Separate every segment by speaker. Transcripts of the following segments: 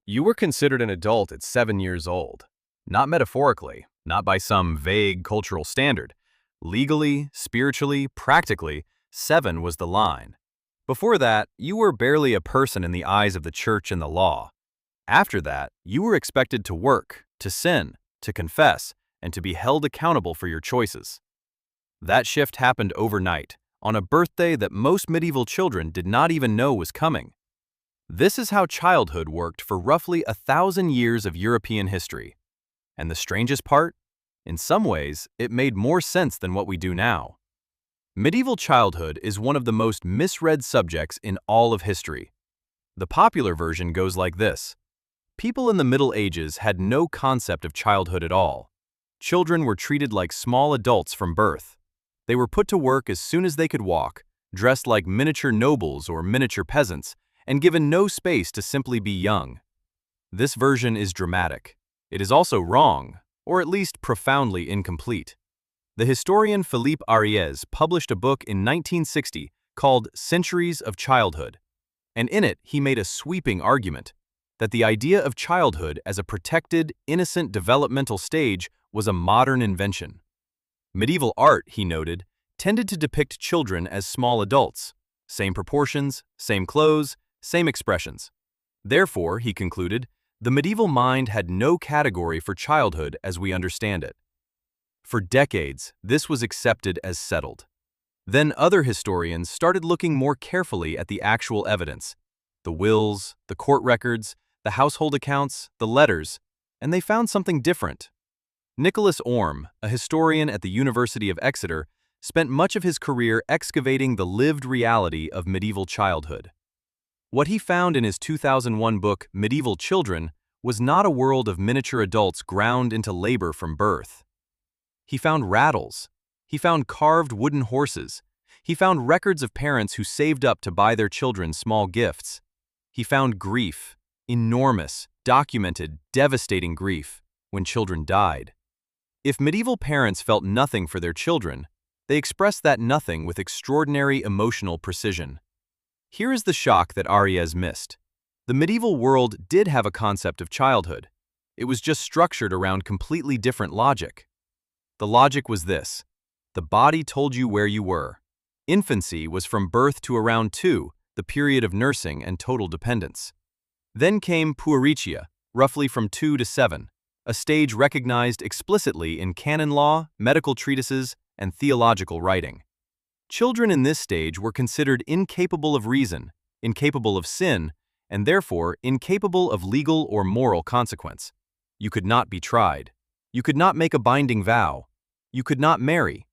Speaker 1: You were considered an adult at 7 years old. Not metaphorically, not by some vague cultural standard. Legally, spiritually, practically, 7 was the line. Before that, you were barely a person in the eyes of the church and the law. After that, you were expected to work, to sin, to confess, and to be held accountable for your choices. That shift happened overnight, on a birthday that most medieval children did not even know was coming. This is how childhood worked for roughly 1,000 years of European history. And the strangest part? In some ways, it made more sense than what we do now. Medieval childhood is one of the most misread subjects in all of history. The popular version goes like this. People in the Middle Ages had no concept of childhood at all. Children were treated like small adults from birth. They were put to work as soon as they could walk, dressed like miniature nobles or miniature peasants, and given no space to simply be young. This version is dramatic. It is also wrong, or at least profoundly incomplete. The historian Philippe Ariès published a book in 1960 called Centuries of Childhood, and in it he made a sweeping argument that the idea of childhood as a protected, innocent developmental stage was a modern invention. Medieval art, he noted, tended to depict children as small adults, same proportions, same clothes, same expressions. Therefore, he concluded, the medieval mind had no category for childhood as we understand it. For decades, this was accepted as settled. Then other historians started looking more carefully at the actual evidence, the wills, the court records, the household accounts, the letters, and they found something different. Nicholas Orme, a historian at the University of Exeter, spent much of his career excavating the lived reality of medieval childhood. What he found in his 2001 book, Medieval Children, was not a world of miniature adults ground into labor from birth. He found rattles. He found carved wooden horses. He found records of parents who saved up to buy their children small gifts. He found grief, enormous, documented, devastating grief, when children died. If medieval parents felt nothing for their children, they expressed that nothing with extraordinary emotional precision. Here is the shock that Ariès missed. The medieval world did have a concept of childhood. It was just structured around completely different logic. The logic was this. The body told you where you were. Infancy was from birth to around 2, the period of nursing and total dependence. Then came puericia, roughly from 2 to 7, a stage recognized explicitly in canon law, medical treatises, and theological writing. Children in this stage were considered incapable of reason, incapable of sin, and therefore incapable of legal or moral consequence. You could not be tried. You could not make a binding vow. You could not marry.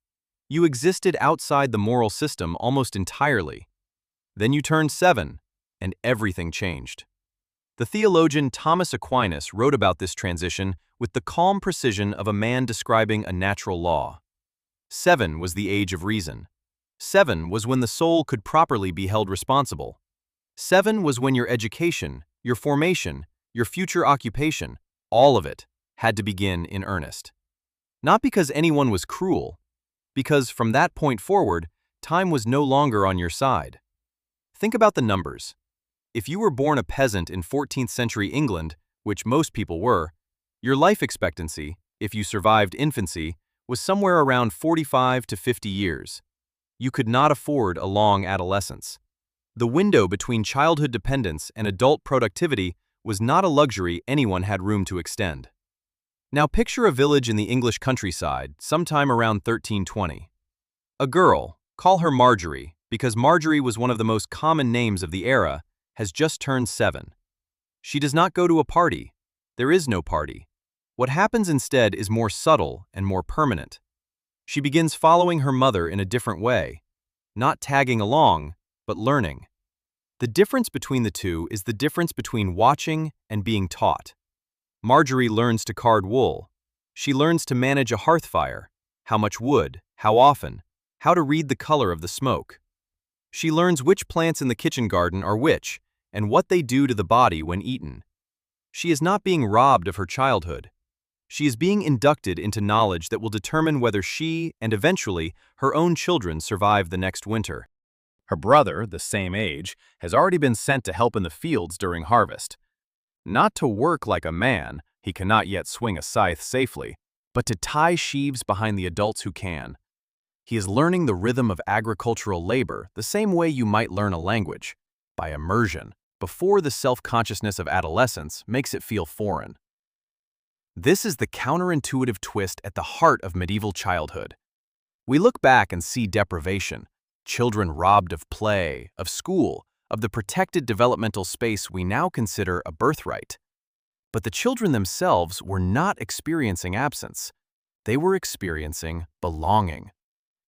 Speaker 1: You existed outside the moral system almost entirely. Then you turned 7, and everything changed. The theologian Thomas Aquinas wrote about this transition with the calm precision of a man describing a natural law. 7 was the age of reason. 7 was when the soul could properly be held responsible. 7 was when your education, your formation, your future occupation, all of it, had to begin in earnest. Not because anyone was cruel, because from that point forward, time was no longer on your side. Think about the numbers. If you were born a peasant in 14th century England, which most people were, your life expectancy, if you survived infancy, was somewhere around 45 to 50 years. You could not afford a long adolescence. The window between childhood dependence and adult productivity was not a luxury anyone had room to extend. Now picture a village in the English countryside, sometime around 1320. A girl, call her Marjorie, because Marjorie was one of the most common names of the era, has just turned 7. She does not go to a party. There is no party. What happens instead is more subtle and more permanent. She begins following her mother in a different way, not tagging along, but learning. The difference between the two is the difference between watching and being taught. Marjorie learns to card wool. She learns to manage a hearth fire, how much wood, how often, how to read the color of the smoke. She learns which plants in the kitchen garden are which, and what they do to the body when eaten. She is not being robbed of her childhood. She is being inducted into knowledge that will determine whether she, and eventually, her own children survive the next winter. Her brother, the same age, has already been sent to help in the fields during harvest. Not to work like a man, he cannot yet swing a scythe safely, but to tie sheaves behind the adults who can. He is learning the rhythm of agricultural labor the same way you might learn a language, by immersion, before the self-consciousness of adolescence makes it feel foreign. This is the counterintuitive twist at the heart of medieval childhood. We look back and see deprivation, children robbed of play, of school, of the protected developmental space we now consider a birthright. But the children themselves were not experiencing absence. They were experiencing belonging.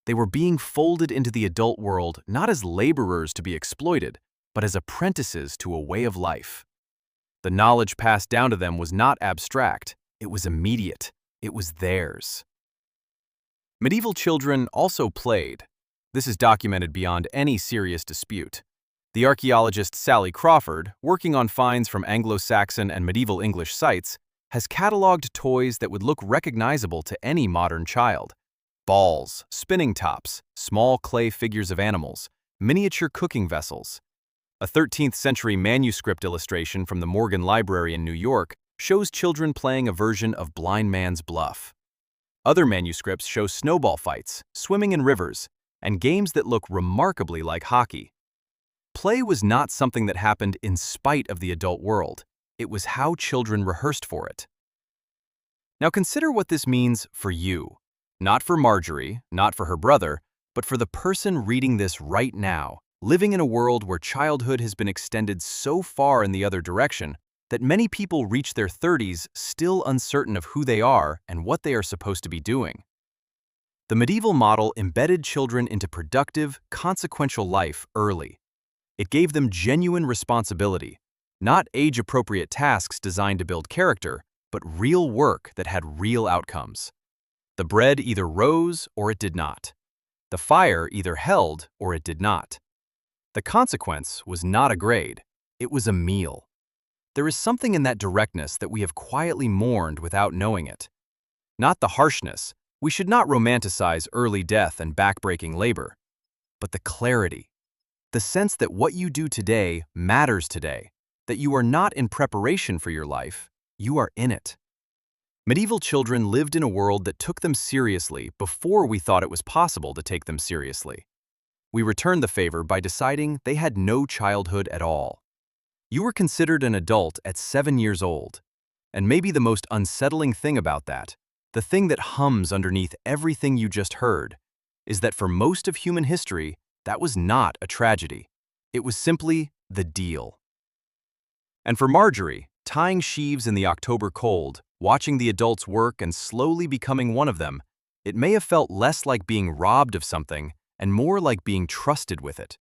Speaker 1: They were being folded into the adult world not as laborers to be exploited, but as apprentices to a way of life. The knowledge passed down to them was not abstract. It was immediate. It was theirs. Medieval children also played. This is documented beyond any serious dispute. The archaeologist Sally Crawford, working on finds from Anglo-Saxon and medieval English sites, has catalogued toys that would look recognizable to any modern child. Balls, spinning tops, small clay figures of animals, miniature cooking vessels. A 13th century manuscript illustration from the Morgan Library in New York shows children playing a version of Blind Man's Bluff. Other manuscripts show snowball fights, swimming in rivers, and games that look remarkably like hockey. Play was not something that happened in spite of the adult world. It was how children rehearsed for it. Now consider what this means for you. Not for Marjorie, not for her brother, but for the person reading this right now, living in a world where childhood has been extended so far in the other direction that many people reach their 30s still uncertain of who they are and what they are supposed to be doing. The medieval model embedded children into productive, consequential life early. It gave them genuine responsibility, not age-appropriate tasks designed to build character, but real work that had real outcomes. The bread either rose or it did not. The fire either held or it did not. The consequence was not a grade, it was a meal. There is something in that directness that we have quietly mourned without knowing it. Not the harshness, we should not romanticize early death and backbreaking labor, but the clarity, the sense that what you do today matters today, that you are not in preparation for your life, you are in it. Medieval children lived in a world that took them seriously before we thought it was possible to take them seriously. We returned the favor by deciding they had no childhood at all. You were considered an adult at 7 years old. And maybe the most unsettling thing about that, the thing that hums underneath everything you just heard, is that for most of human history, that was not a tragedy. It was simply the deal. And for Marjorie, tying sheaves in the October cold, watching the adults work and slowly becoming one of them, it may have felt less like being robbed of something and more like being trusted with it.